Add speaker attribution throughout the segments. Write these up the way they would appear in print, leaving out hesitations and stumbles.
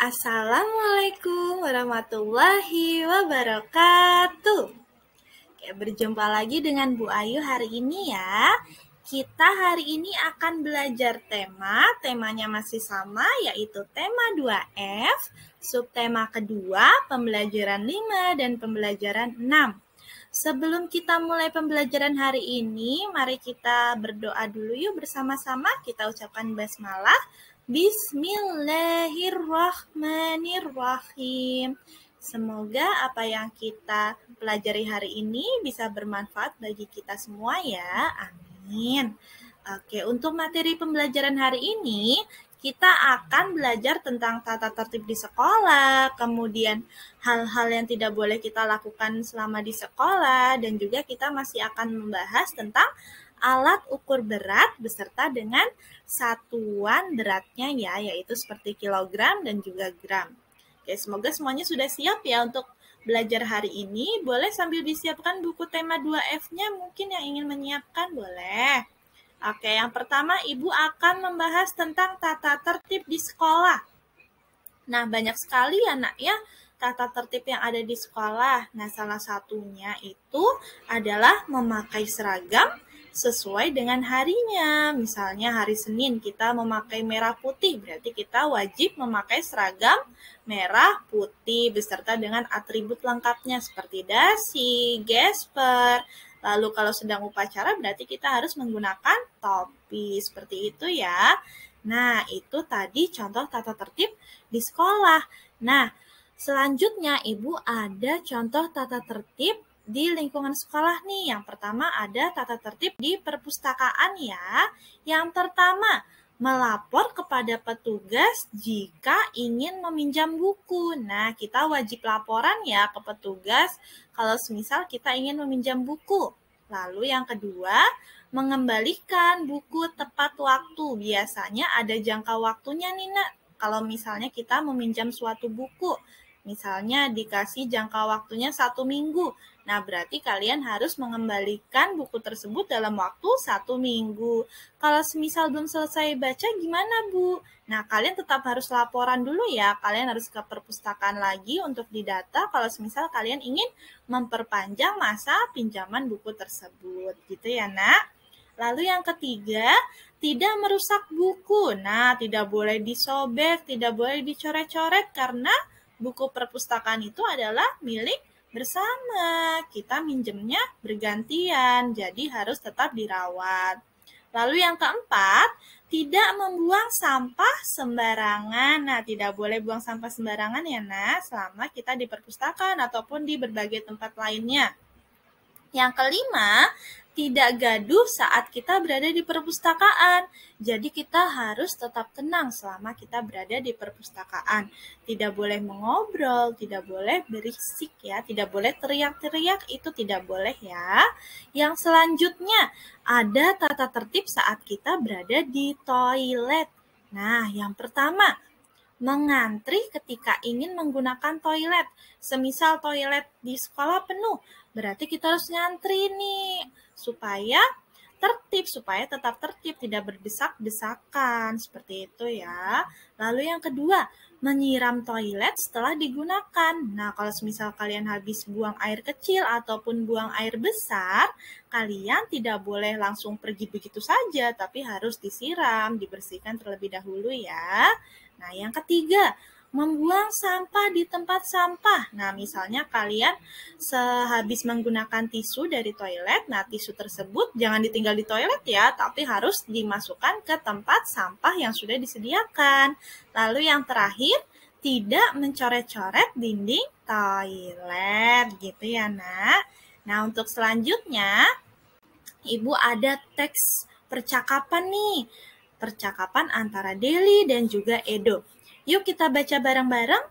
Speaker 1: Assalamualaikum warahmatullahi wabarakatuh. Oke, berjumpa lagi dengan Bu Ayu hari ini ya. Kita hari ini akan belajar temanya masih sama yaitu tema 2F, subtema kedua, pembelajaran 5 dan pembelajaran 6. Sebelum kita mulai pembelajaran hari ini, mari kita berdoa dulu yuk bersama-sama. Kita ucapkan basmalah. Bismillahirrahmanirrahim. Semoga apa yang kita pelajari hari ini bisa bermanfaat bagi kita semua ya. Amin. Oke, untuk materi pembelajaran hari ini, kita akan belajar tentang tata tertib di sekolah, kemudian hal-hal yang tidak boleh kita lakukan selama di sekolah, dan juga kita masih akan membahas tentang alat ukur berat beserta dengan satuan beratnya ya, yaitu seperti kilogram dan juga gram. Oke, semoga semuanya sudah siap ya untuk belajar hari ini. Boleh sambil disiapkan buku tema 2F-nya, mungkin yang ingin menyiapkan boleh. Oke, yang pertama Ibu akan membahas tentang tata tertib di sekolah. Nah, banyak sekali ya nak ya tata tertib yang ada di sekolah. Nah, salah satunya itu adalah memakai seragam sesuai dengan harinya. Misalnya hari Senin kita memakai merah putih, berarti kita wajib memakai seragam merah putih beserta dengan atribut lengkapnya seperti dasi, gesper. Lalu kalau sedang upacara berarti kita harus menggunakan topi, seperti itu ya. Nah, itu tadi contoh tata tertib di sekolah. Nah, selanjutnya Ibu ada contoh tata tertib di lingkungan sekolah nih. Yang pertama ada tata tertib di perpustakaan ya. Yang pertama, melapor kepada petugas jika ingin meminjam buku. Nah, kita wajib laporan ya ke petugas kalau semisal kita ingin meminjam buku. Lalu yang kedua, mengembalikan buku tepat waktu. Biasanya ada jangka waktunya nih nak. Kalau misalnya kita meminjam suatu buku, misalnya dikasih jangka waktunya 1 minggu. Nah, berarti kalian harus mengembalikan buku tersebut dalam waktu 1 minggu. Kalau semisal belum selesai baca, gimana Bu? Nah, kalian tetap harus laporan dulu ya. Kalian harus ke perpustakaan lagi untuk didata kalau semisal kalian ingin memperpanjang masa pinjaman buku tersebut. Gitu ya, nak. Lalu yang ketiga, tidak merusak buku. Nah, tidak boleh disobek, tidak boleh dicoret-coret karena buku perpustakaan itu adalah milik bersama. Kita minjemnya bergantian, jadi harus tetap dirawat. Lalu yang keempat, tidak membuang sampah sembarangan. Nah, tidak boleh buang sampah sembarangan ya, nak, selama kita di perpustakaan ataupun di berbagai tempat lainnya. Yang kelima, tidak gaduh saat kita berada di perpustakaan. Jadi kita harus tetap tenang selama kita berada di perpustakaan. Tidak boleh mengobrol, tidak boleh berisik ya, tidak boleh teriak-teriak, itu tidak boleh ya. Yang selanjutnya, ada tata tertib saat kita berada di toilet. Nah, yang pertama, mengantri ketika ingin menggunakan toilet. Semisal toilet di sekolah penuh, berarti kita harus ngantri nih supaya tertib, supaya tetap tertib, tidak berdesak-desakan, seperti itu ya. Lalu yang kedua, menyiram toilet setelah digunakan. Nah, kalau semisal kalian habis buang air kecil ataupun buang air besar, kalian tidak boleh langsung pergi begitu saja, tapi harus disiram, dibersihkan terlebih dahulu ya. Nah, yang ketiga, membuang sampah di tempat sampah. Nah, misalnya kalian sehabis menggunakan tisu dari toilet, nah tisu tersebut jangan ditinggal di toilet ya, tapi harus dimasukkan ke tempat sampah yang sudah disediakan. Lalu yang terakhir, tidak mencoret-coret dinding toilet, gitu ya nak. Nah, untuk selanjutnya, Ibu ada teks percakapan nih. Percakapan antara Deli dan juga Edo. Yuk kita baca bareng-bareng.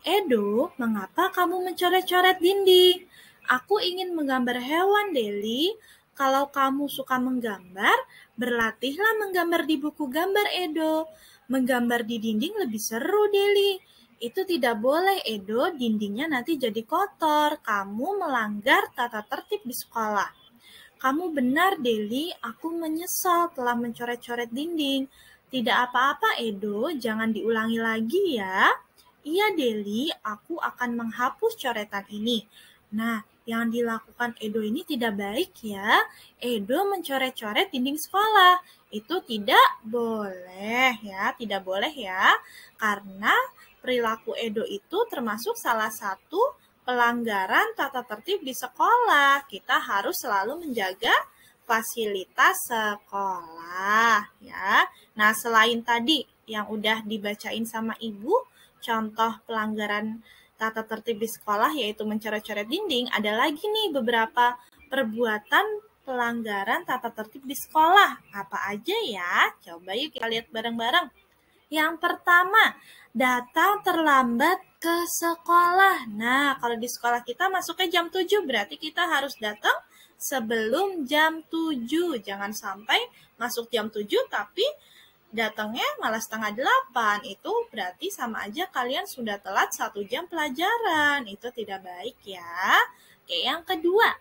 Speaker 1: Edo, mengapa kamu mencoret-coret dinding? Aku ingin menggambar hewan, Deli. Kalau kamu suka menggambar, berlatihlah menggambar di buku gambar, Edo. Menggambar di dinding lebih seru, Deli. Itu tidak boleh, Edo. Dindingnya nanti jadi kotor. Kamu melanggar tata tertib di sekolah. Kamu benar, Deli. Aku menyesal telah mencoret-coret dinding. Tidak apa-apa, Edo, jangan diulangi lagi ya. Iya, Deli, aku akan menghapus coretan ini. Nah, yang dilakukan Edo ini tidak baik ya. Edo mencoret-coret dinding sekolah. Itu tidak boleh ya, tidak boleh ya. Karena perilaku Edo itu termasuk salah satu pelanggaran tata tertib di sekolah. Kita harus selalu menjaga fasilitas sekolah ya. Nah, selain tadi yang udah dibacain sama Ibu, contoh pelanggaran tata tertib di sekolah yaitu mencoret-coret dinding, ada lagi nih beberapa perbuatan pelanggaran tata tertib di sekolah. Apa aja ya? Coba yuk kita lihat bareng-bareng. Yang pertama, datang terlambat ke sekolah. Nah, kalau di sekolah kita masuknya jam 7, berarti kita harus datang sebelum jam 7. Jangan sampai masuk jam 7 tapi datangnya malah setengah 8. Itu berarti sama aja kalian sudah telat 1 jam pelajaran. Itu tidak baik ya. Oke, yang kedua,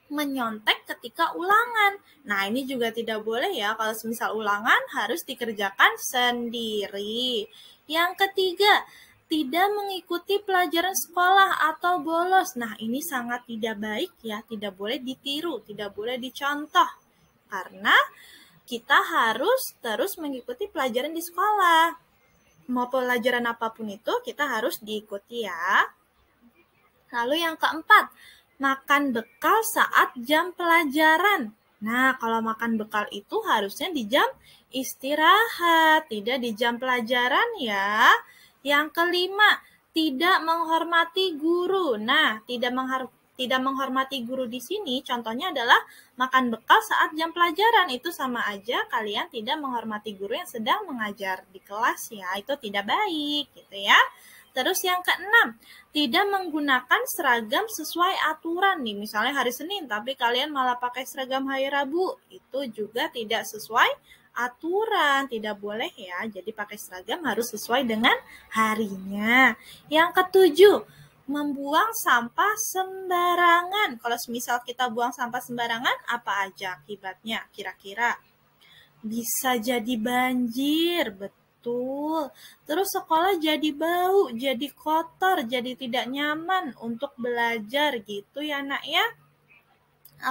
Speaker 1: menyontek ketika ulangan. Nah, ini juga tidak boleh ya. Kalau semisal ulangan harus dikerjakan sendiri. Yang ketiga, tidak mengikuti pelajaran sekolah atau bolos. Nah, ini sangat tidak baik ya. Tidak boleh ditiru, tidak boleh dicontoh. Karena kita harus terus mengikuti pelajaran di sekolah. Mau pelajaran apapun itu, kita harus diikuti ya. Lalu yang keempat, makan bekal saat jam pelajaran. Nah, kalau makan bekal itu harusnya di jam istirahat, tidak di jam pelajaran ya. Yang kelima, tidak menghormati guru. Nah, tidak menghormati guru di sini contohnya adalah makan bekal saat jam pelajaran. Itu sama aja kalian tidak menghormati guru yang sedang mengajar di kelas ya. Itu tidak baik gitu ya. Terus yang keenam, tidak menggunakan seragam sesuai aturan nih. Misalnya hari Senin, tapi kalian malah pakai seragam hari Rabu. Itu juga tidak sesuai aturan. Tidak boleh ya. Jadi pakai seragam harus sesuai dengan harinya. Yang ketujuh, membuang sampah sembarangan. Kalau misal kita buang sampah sembarangan, apa aja akibatnya kira-kira? Bisa jadi banjir, betul. Terus sekolah jadi bau, jadi kotor, jadi tidak nyaman untuk belajar gitu ya nak ya.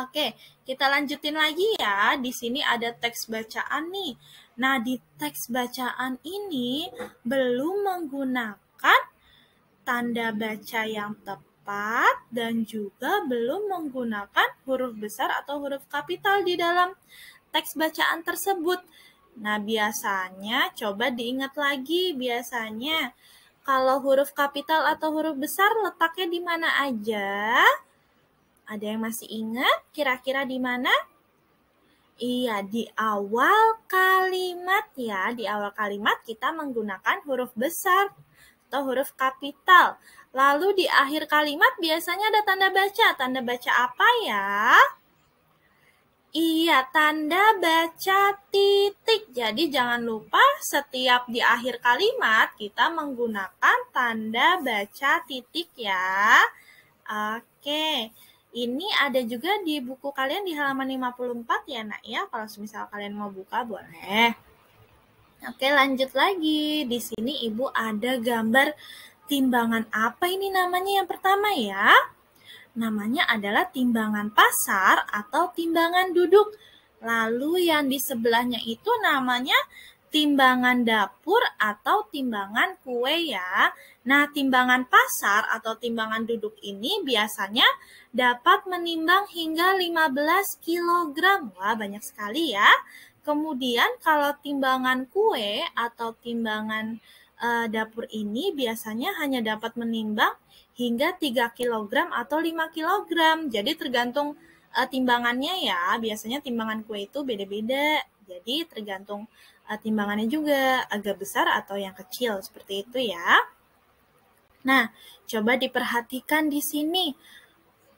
Speaker 1: Oke, kita lanjutin lagi ya. Di sini ada teks bacaan nih. Nah, di teks bacaan ini belum menggunakan tanda baca yang tepat dan juga belum menggunakan huruf besar atau huruf kapital di dalam teks bacaan tersebut. Nah, biasanya coba diingat lagi biasanya kalau huruf kapital atau huruf besar letaknya di mana aja? Ada yang masih ingat? Kira-kira di mana? Iya, di awal kalimat ya. Di awal kalimat kita menggunakan huruf besar atau huruf kapital. Lalu di akhir kalimat biasanya ada tanda baca. Tanda baca apa ya? Iya, tanda baca titik. Jadi jangan lupa setiap di akhir kalimat kita menggunakan tanda baca titik ya. Oke, ini ada juga di buku kalian di halaman 54 ya nak ya. Kalau misal kalian mau buka boleh. Oke, lanjut lagi. Di sini ibu ada gambar timbangan apa ini namanya yang pertama ya? Namanya adalah timbangan pasar atau timbangan duduk. Lalu yang di sebelahnya itu namanya timbangan dapur atau timbangan kue ya. Nah, timbangan pasar atau timbangan duduk ini biasanya dapat menimbang hingga 15 kg. Wah, banyak sekali ya. Kemudian kalau timbangan kue atau timbangan dapur ini biasanya hanya dapat menimbang hingga 3 kg atau 5 kg. Jadi tergantung timbangannya ya. Biasanya timbangan kue itu beda-beda. Jadi tergantung timbangannya juga agak besar atau yang kecil seperti itu ya. Nah, coba diperhatikan di sini.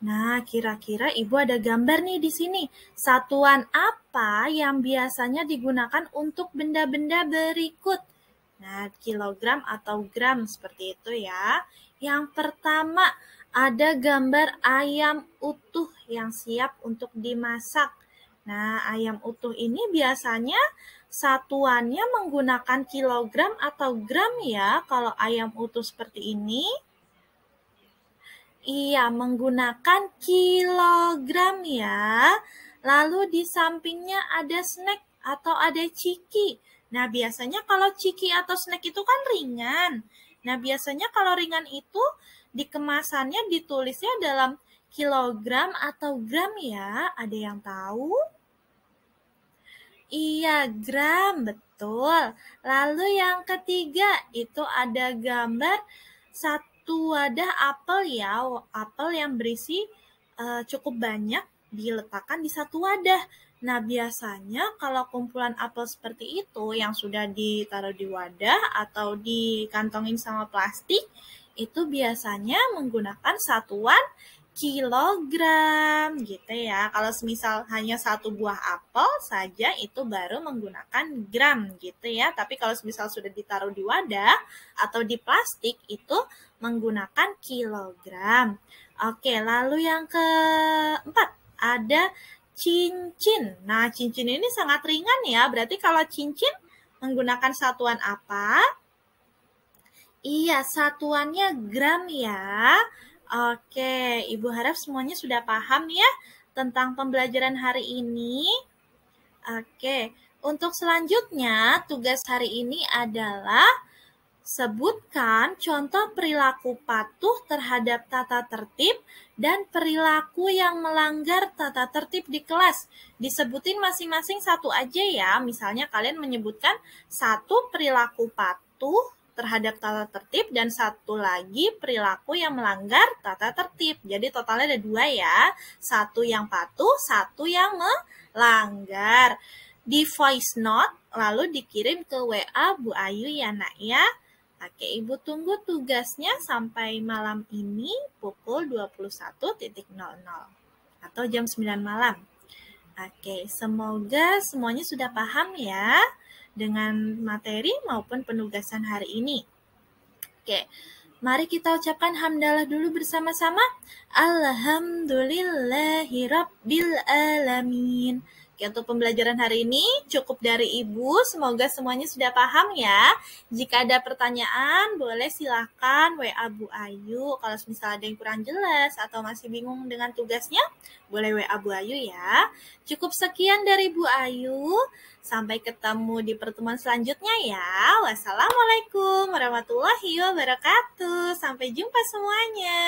Speaker 1: Nah, kira-kira ibu ada gambar nih di sini. Satuan apa yang biasanya digunakan untuk benda-benda berikut? Nah, kilogram atau gram seperti itu ya. Yang pertama, ada gambar ayam utuh yang siap untuk dimasak. Nah, ayam utuh ini biasanya satuannya menggunakan kilogram atau gram ya kalau ayam utuh seperti ini? Iya, menggunakan kilogram ya. Lalu di sampingnya ada snack atau ada ciki. Nah, biasanya kalau ciki atau snack itu kan ringan. Nah, biasanya kalau ringan itu di kemasannya ditulisnya dalam kilogram atau gram ya. Ada yang tahu? Iya, gram, betul. Lalu yang ketiga, itu ada gambar satu wadah apel ya. Apel yang berisi cukup banyak diletakkan di satu wadah. Nah, biasanya kalau kumpulan apel seperti itu yang sudah ditaruh di wadah atau dikantongin sama plastik, itu biasanya menggunakan satuan kilogram gitu ya. Kalau semisal hanya satu buah apel saja itu baru menggunakan gram gitu ya. Tapi kalau semisal sudah ditaruh di wadah atau di plastik itu menggunakan kilogram. Oke, lalu yang keempat ada cincin. Nah, cincin ini sangat ringan ya. Berarti kalau cincin menggunakan satuan apa? Iya, satuannya gram ya. Oke, Ibu harap semuanya sudah paham ya tentang pembelajaran hari ini. Oke, untuk selanjutnya tugas hari ini adalah sebutkan contoh perilaku patuh terhadap tata tertib dan perilaku yang melanggar tata tertib di kelas. Disebutin masing-masing satu aja ya. Misalnya kalian menyebutkan satu perilaku patuh terhadap tata tertib dan satu lagi perilaku yang melanggar tata tertib. Jadi totalnya ada 2 ya. Satu yang patuh, satu yang melanggar. Di voice note lalu dikirim ke WA Bu Ayu ya nak ya. Oke, Ibu tunggu tugasnya sampai malam ini pukul 21.00 atau jam 9 malam. Oke, semoga semuanya sudah paham ya dengan materi maupun penugasan hari ini. Oke, mari kita ucapkan hamdalah dulu bersama-sama. Alhamdulillahirabbil alamin. Oke, untuk pembelajaran hari ini cukup dari Ibu. Semoga semuanya sudah paham ya. Jika ada pertanyaan, boleh silakan WA Bu Ayu. Kalau misalnya ada yang kurang jelas atau masih bingung dengan tugasnya, boleh WA Bu Ayu ya. Cukup sekian dari Bu Ayu. Sampai ketemu di pertemuan selanjutnya ya. Wassalamualaikum warahmatullahi wabarakatuh. Sampai jumpa semuanya.